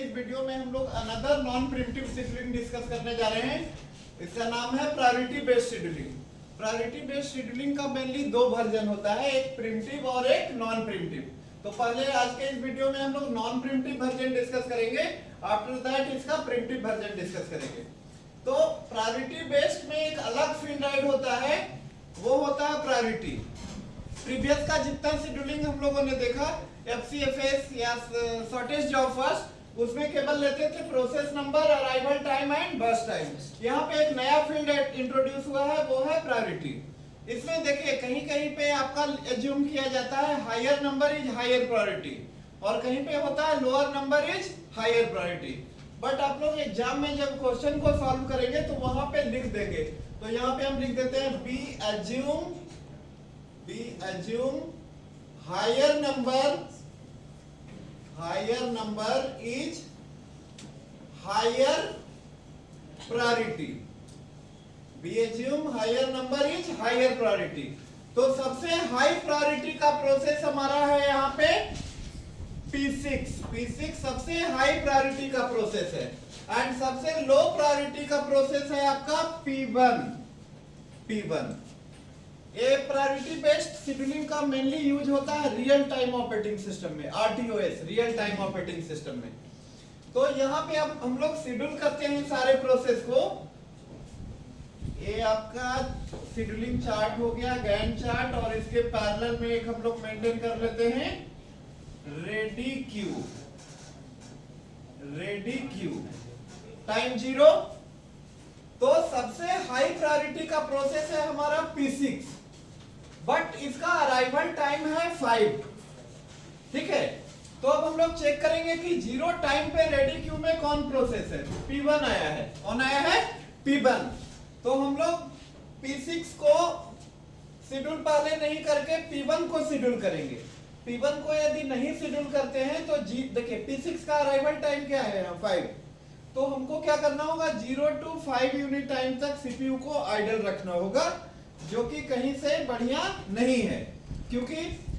इस वीडियो में हम लोग another non primitive scheduling discuss करने जा रहे हैं। इसका नाम है priority based scheduling. Priority based scheduling का मेनली दो वर्जन होता है, एक प्रिमिटिव और एक नॉन प्रिमिटिव। तो पहले आज के इस वीडियो में हम लोग नॉन प्रिमिटिव वर्जन डिस्कस करेंगे, आफ्टर दैट इसका प्रिमिटिव वर्जन डिस्कस करेंगे। तो प्रायोरिटी बेस्ड में एक अलग फील्ड राइट होता है, वो होता है प्रायोरिटी। प्रीवियस का जितना शेड्यूलिंग हम लोगों ने देखा, एफसीएफएस या शॉर्टेज जॉब फर्स्ट, उसमें केवल लेते थे process number, arrival time and burst time. यहाँ पे एक नया फील्ड इंट्रोड्यूस हुआ है, वो है प्रायोरिटी। इसमें देखिए कहीं कहीं पे आपका एज्यूम किया जाता है higher number is higher priority, और कहीं पे होता है lower number is higher priority. But आप लोग एग्जाम में जब क्वेश्चन को सॉल्व करेंगे तो वहां पे लिख देंगे। तो यहाँ पे हम लिख देते हैं be assume higher number is higher priority. Be assume higher number is higher priority. तो सबसे हाई प्रायोरिटी का प्रोसेस हमारा है यहाँ पे P6 सबसे हाई प्रायोरिटी का प्रोसेस है, एंड सबसे लो प्रायोरिटी का प्रोसेस है आपका P1। ये प्रायोरिटी बेस्ड शेड्यूलिंग का मेनली यूज होता है रियल टाइम ऑपरेटिंग सिस्टम में, RTOS real time operating system में। तो यहाँ पे अब हम लोग शेड्यूल करते हैं सारे प्रोसेस को। ये आपका शेड्यूलिंग चार्ट हो गया, गैंट चार्ट, और इसके पैरेलल में एक हम लोग मेंटेन कर लेते हैं रेडी क्यू टाइम 0। तो सबसे हाई प्रायोरिटी का प्रोसेस है हमारा P6, बट इसका अराइवल टाइम है 5। ठीक है, तो अब हम लोग चेक करेंगे कि 0 टाइम पे रेडी क्यू में कौन प्रोसेस है। P1 आया है। कौन आया है? P1। तो हम लोग P6 को शेड्यूल पहले नहीं करके P1 को शेड्यूल करेंगे। P1 को यदि नहीं शेड्यूल करते हैं तो देखिए P6 का अराइवल टाइम क्या है? 5। तो हमको क्या करना होगा? 0 to 5 यूनिट टाइम तक सीपीयू को आइडल रखना होगा, जो कि कहीं से बढ़िया नहीं है, क्योंकि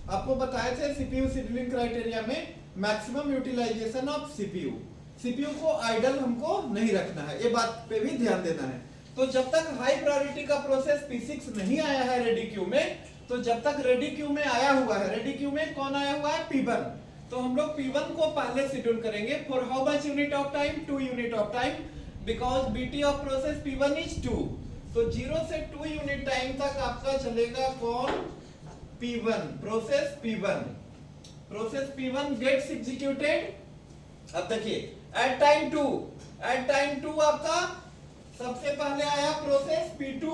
आपको बताए थे सीपीयू शेड्यूलिंग क्राइटेरिया में मैक्सिमम यूटिलाइजेशन ऑफ सीपीयू को आइडल हमको नहीं रखना है, ये बात पे भी ध्यान देना है। तो जब तक हाई प्रायोरिटी का प्रोसेस P6 नहीं आया है रेडी क्यू में, तो जब तक रेडी क्यू में आया हुआ है, रेडी क्यू में कौन आया हुआ है? P1। तो हम लोग P1 को पहले शेड्यूल करेंगे for how much unit of time? 2 unit of time, because BT of process P1 is 2। तो 0 से 2 यूनिट टाइम तक आपका चलेगा कौन? P1, process P1 gets executed. अब देखिए एट टाइम 2 आपका सबसे पहले आया process P2,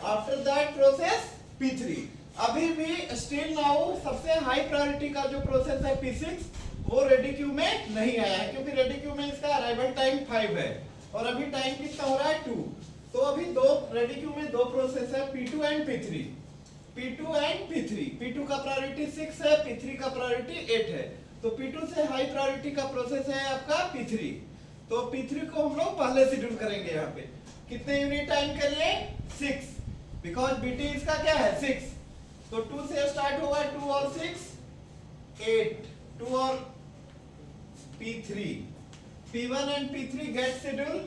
after that process P3। अभी भी स्टिल नाउ सबसे हाई प्रायोरिटी का जो प्रोसेस है P6, वो रेडी क्यू में नहीं आया है, क्योंकि रेडी क्यू में इसका अराइवल टाइम 5 है, और अभी टाइम कितना हो रहा है? 2। तो अभी रेडी क्यू में दो प्रोसेस है, P2 एंड P3। P2 का प्रायोरिटी 6 है, P3 का प्रायोरिटी 8 है। तो P2 से हाई प्रायोरिटी का प्रोसेस है आपका P3। तो P3 को हम लोग पहले शेड्यूल करेंगे यहाँ पे। कितने यूनिट टाइम के लिए? 6, बिकॉज बीटी इसका क्या है? 6। तो 2 से स्टार्ट होगा, 2 और 6 8, 2 और P3। P1 and P3 get scheduled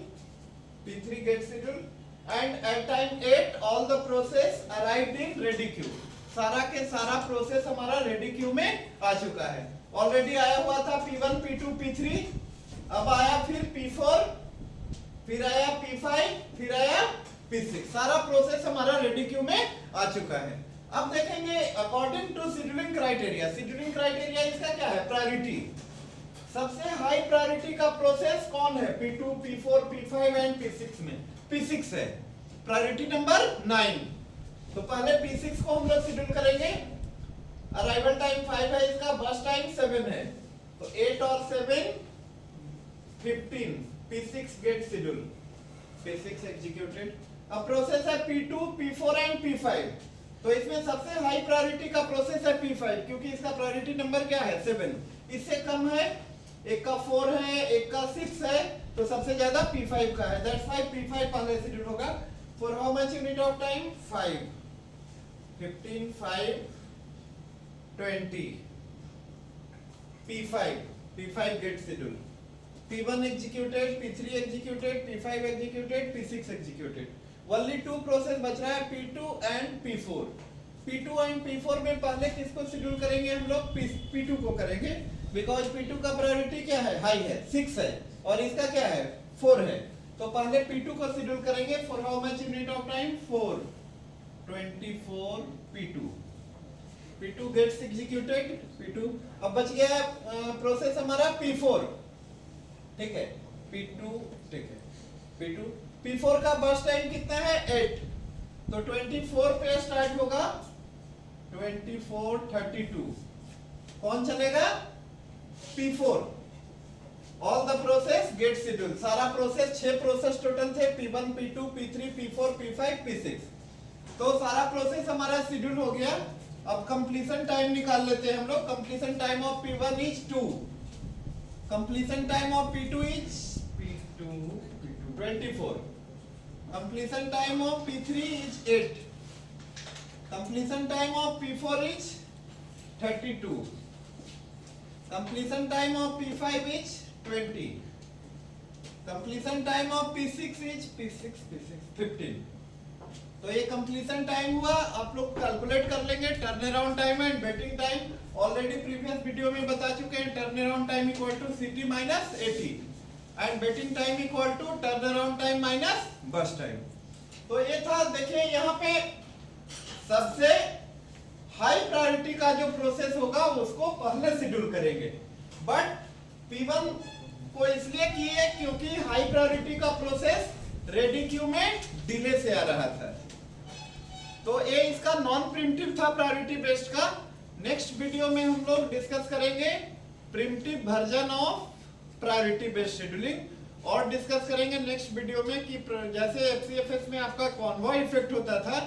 and at time 8 all the process arrived in ready queue। सारा के सारा प्रोसेस हमारा रेडी क्यू में आ चुका है। ऑलरेडी आया हुआ था P1, P2, P3, अब आया फिर P4, फिर आया P5, फिर आया P6। सारा प्रोसेस हमारा रेडी क्यू में आ चुका है। अब देखेंगे अकॉर्डिंग टू शेड्यूलिंग क्राइटेरिया इसका क्या है? प्रायोरिटी। सबसे हाई प्रायोरिटी का प्रोसेस कौन है? P2, P4, P5 and P6 में P6 है, प्रायोरिटी नंबर 9। तो पहले P6 को हम लोग शेड्यूल करेंगे। अराइवल टाइम 5 है इसका, बर्स्ट टाइम 7 है, तो 8 और 7 15। P6 get schedule, P6 executed. अब प्रोसेस है P2, P4 एंड P5। तो इसमें सबसे हाई प्रायोरिटी का प्रोसेस है P5, क्योंकि इसका प्रायोरिटी नंबर क्या है? 7। इससे कम है, एक का 4 है, एक का 6 है, तो सबसे ज्यादा P5 का है। दैट्स व्हाई P5 पहले शेड्यूल होगा। For how much unit of time? 5, 15, 5, 20। P5 get schedule. P1 executed, P3 executed, P5 executed, P6 executed. Only two process बच रहा है P2 and P4. P2 and P4 में पहले किसको शेड्यूल करेंगे हम लोग? P2 को करेंगे, बिकॉज P2 का प्रायोरिटी क्या है? हाई है, 6 है, और इसका क्या है? 4 है. तो पहले P2 को शेड्यूल करेंगे. For how much unit of time? 4. 24 P2. P2 gets executed. P2. अब बच गया प्रोसेस हमारा P4. ठीक है, P2. ठीक है, P2. P4 का बर्स्ट टाइम कितना है? 8. तो 24 पे स्टार्ट होगा. 24:32. कौन चलेगा? P4. All the process get schedule. सारा प्रोसेस 6 प्रोसेस टोटल थे. P1, P2, P3, P4, P5, P6. तो सारा प्रोसेस हमारा शेड्यूल हो गया. अब कंप्लीशन टाइम निकाल लेते हैं हम लोग. Completion time of P1 is 2. Completion time of P2 is 24. Completion time of P3 is 8. Completion time of P4 is 32. Completion time of P5 is 20. Completion time of P6 is 15. तो ये completion time हुआ. आप लोग calculate कर लेंगे. Turn around time and waiting time already previous video में बता चुके हैं. Turn around time equal to CT minus AT and waiting time equal to turn around time minus burst time. तो ये था. देखिए यहाँ पे सबसे हाई प्रायोरिटी का जो प्रोसेस होगा उसको पहले शेड्यूल करेंगे. बट P1 को इसलिए किए क्योंकि हाई प्रायोरिटी का प्रोसेस रेडी क्यू में डिले से आ रहा था. तो ये इसका नॉन प्रिमिटिव था प्रायोरिटी बेस्ड का. नेक्स्ट वीडियो में हम लोग डिस्कस करेंगे primitive version of priority based scheduling, और डिस्कस करेंगे नेक्स्ट वीडियो में कि जैसे FCFS में आपका कॉन्वॉय इफेक्ट होता था,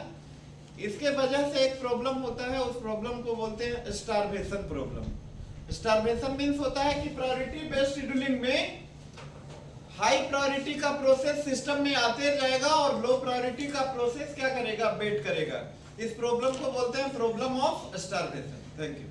इसके वजह से एक प्रॉब्लम होता है. उस प्रॉब्लम को बोलते हैं स्टारवेशन प्रॉब्लम. स्टारवेशन मींस होता है कि प्रायोरिटी बेस्ड शेड्यूलिंग में हाई प्रायोरिटी का प्रोसेस सिस्टम में आते जाएगा और लो प्रायोरिटी का प्रोसेस क्या करेगा? वेट करेगा. इस प्रॉब्लम को बोलते हैं problem of starvation. Thank you.